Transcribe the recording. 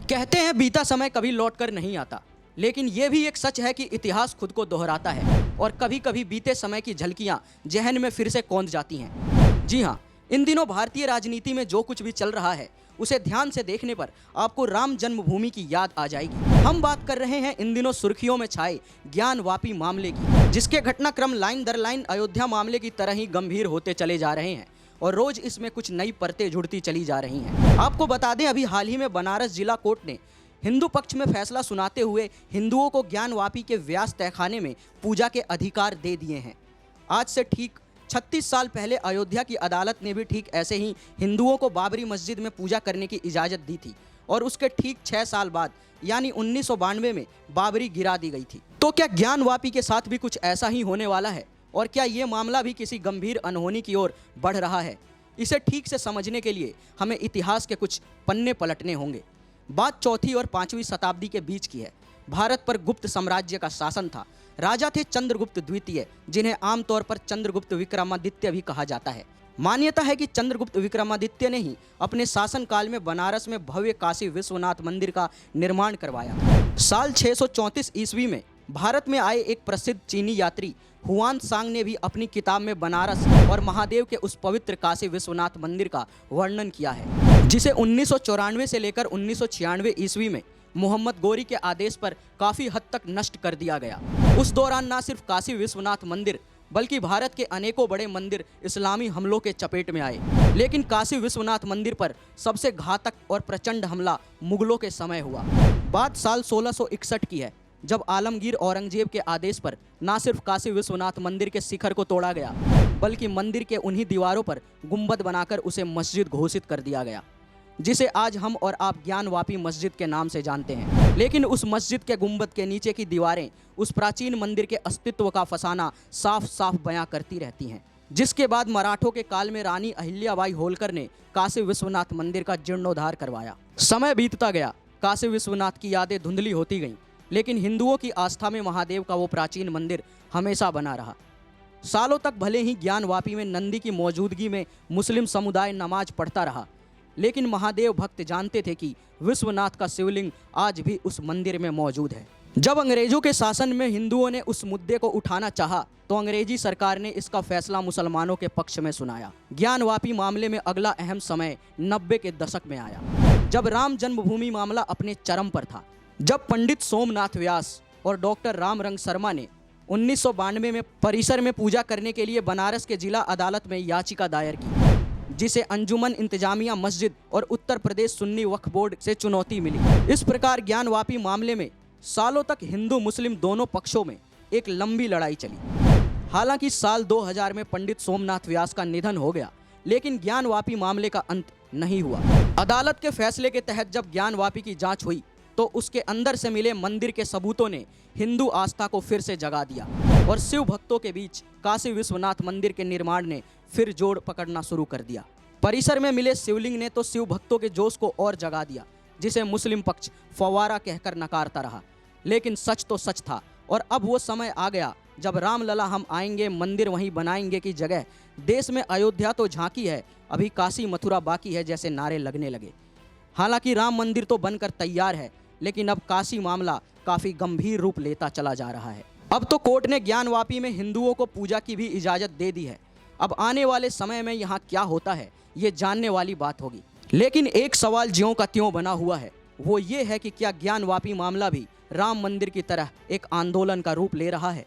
कहते हैं बीता समय कभी लौट कर नहीं आता, लेकिन ये भी एक सच है कि इतिहास खुद को दोहराता है और कभी कभी बीते समय की झलकियां जहन में फिर से कौंध जाती हैं। जी हाँ, इन दिनों भारतीय राजनीति में जो कुछ भी चल रहा है उसे ध्यान से देखने पर आपको राम जन्मभूमि की याद आ जाएगी। हम बात कर रहे हैं इन दिनों सुर्खियों में छाए ज्ञानवापी मामले की, जिसके घटनाक्रम लाइन दर लाइन अयोध्या मामले की तरह ही गंभीर होते चले जा रहे हैं और रोज इसमें कुछ नई परतें जुड़ती चली जा रही हैं। आपको बता दें, अभी हाल ही में बनारस जिला कोर्ट ने हिंदू पक्ष में फैसला सुनाते हुए हिंदुओं को ज्ञानवापी के व्यास तहखाने में पूजा के अधिकार दे दिए हैं। आज से ठीक 36 साल पहले अयोध्या की अदालत ने भी ठीक ऐसे ही हिंदुओं को बाबरी मस्जिद में पूजा करने की इजाज़त दी थी और उसके ठीक 6 साल बाद यानी 1992 में बाबरी गिरा दी गई थी। तो क्या ज्ञानवापी के साथ भी कुछ ऐसा ही होने वाला है और क्या ये मामला भी किसी गंभीर अनहोनी की ओर बढ़ रहा है? इसे ठीक से समझने के लिए हमें इतिहास के कुछ पन्ने पलटने होंगे। बात 4वीं और 5वीं शताब्दी के बीच की है। भारत पर गुप्त साम्राज्य का शासन था। राजा थे चंद्रगुप्त द्वितीय, जिन्हें आमतौर पर चंद्रगुप्त विक्रमादित्य भी कहा जाता है। मान्यता है कि चंद्रगुप्त विक्रमादित्य ने ही अपने शासनकाल में बनारस में भव्य काशी विश्वनाथ मंदिर का निर्माण करवाया था। साल 634 ईस्वी में भारत में आए एक प्रसिद्ध चीनी यात्री हुआन सांग ने भी अपनी किताब में बनारस और महादेव के उस पवित्र काशी विश्वनाथ मंदिर का वर्णन किया है, जिसे 1994 से लेकर 1996 ईस्वी में मोहम्मद गोरी के आदेश पर काफ़ी हद तक नष्ट कर दिया गया। उस दौरान न सिर्फ काशी विश्वनाथ मंदिर बल्कि भारत के अनेकों बड़े मंदिर इस्लामी हमलों के चपेट में आए, लेकिन काशी विश्वनाथ मंदिर पर सबसे घातक और प्रचंड हमला मुगलों के समय हुआ। बात साल 1661 की है, जब आलमगीर औरंगजेब के आदेश पर न सिर्फ काशी विश्वनाथ मंदिर के शिखर को तोड़ा गया बल्कि मंदिर के उन्हीं दीवारों पर गुंबद बनाकर उसे मस्जिद घोषित कर दिया गया, जिसे आज हम और आप ज्ञानवापी मस्जिद के नाम से जानते हैं। लेकिन उस मस्जिद के गुंबद के नीचे की दीवारें उस प्राचीन मंदिर के अस्तित्व का फसाना साफ साफ बयां करती रहती हैं। जिसके बाद मराठों के काल में रानी अहिल्याबाई होलकर ने काशी विश्वनाथ मंदिर का जीर्णोद्धार करवाया। समय बीतता गया, काशी विश्वनाथ की यादें धुंधली होती गईं, लेकिन हिंदुओं की आस्था में महादेव का वो प्राचीन मंदिर हमेशा बना रहा। सालों तक भले ही ज्ञानवापी में नंदी की मौजूदगी में मुस्लिम समुदाय नमाज पढ़ता रहा, लेकिन महादेव भक्त जानते थे कि विश्वनाथ का शिवलिंग आज भी उस मंदिर में मौजूद है। जब अंग्रेजों के शासन में हिंदुओं ने उस मुद्दे को उठाना चाहा तो अंग्रेजी सरकार ने इसका फैसला मुसलमानों के पक्ष में सुनाया। ज्ञानवापी मामले में अगला अहम समय 90 के दशक में आया, जब राम जन्मभूमि मामला अपने चरम पर था। जब पंडित सोमनाथ व्यास और डॉक्टर रामरंग शर्मा ने 1992 में परिसर में पूजा करने के लिए बनारस के जिला अदालत में याचिका दायर की, जिसे अंजुमन इंतजामिया मस्जिद और उत्तर प्रदेश सुन्नी वक्फ बोर्ड से चुनौती मिली। इस प्रकार ज्ञानवापी मामले में सालों तक हिंदू मुस्लिम दोनों पक्षों में एक लंबी लड़ाई चली। हालांकि साल 2000 में पंडित सोमनाथ व्यास का निधन हो गया, लेकिन ज्ञानवापी मामले का अंत नहीं हुआ। अदालत के फैसले के तहत जब ज्ञानवापी की जांच हुई तो उसके अंदर से मिले मंदिर के सबूतों ने हिंदू आस्था को फिर से जगा दिया और शिव भक्तों के बीच काशी विश्वनाथ मंदिर के निर्माण ने फिर जोर पकड़ना शुरू कर दिया। परिसर में मिले शिवलिंग ने तो शिव भक्तों के जोश को और जगा दिया, जिसे मुस्लिम पक्ष फव्वारा कहकर नकारता रहा। लेकिन सच तो सच था और अब वो समय आ गया जब रामलला हम आएंगे मंदिर वहीं बनाएंगे की जगह देश में अयोध्या तो झांकी है, अभी काशी मथुरा बाकी है जैसे नारे लगने लगे। हालांकि राम मंदिर तो बनकर तैयार है, लेकिन अब काशी मामला काफ़ी गंभीर रूप लेता चला जा रहा है। अब तो कोर्ट ने ज्ञानवापी में हिंदुओं को पूजा की भी इजाज़त दे दी है। अब आने वाले समय में यहाँ क्या होता है ये जानने वाली बात होगी। लेकिन एक सवाल ज्यों का त्यों बना हुआ है, वो ये है कि क्या ज्ञानवापी मामला भी राम मंदिर की तरह एक आंदोलन का रूप ले रहा है?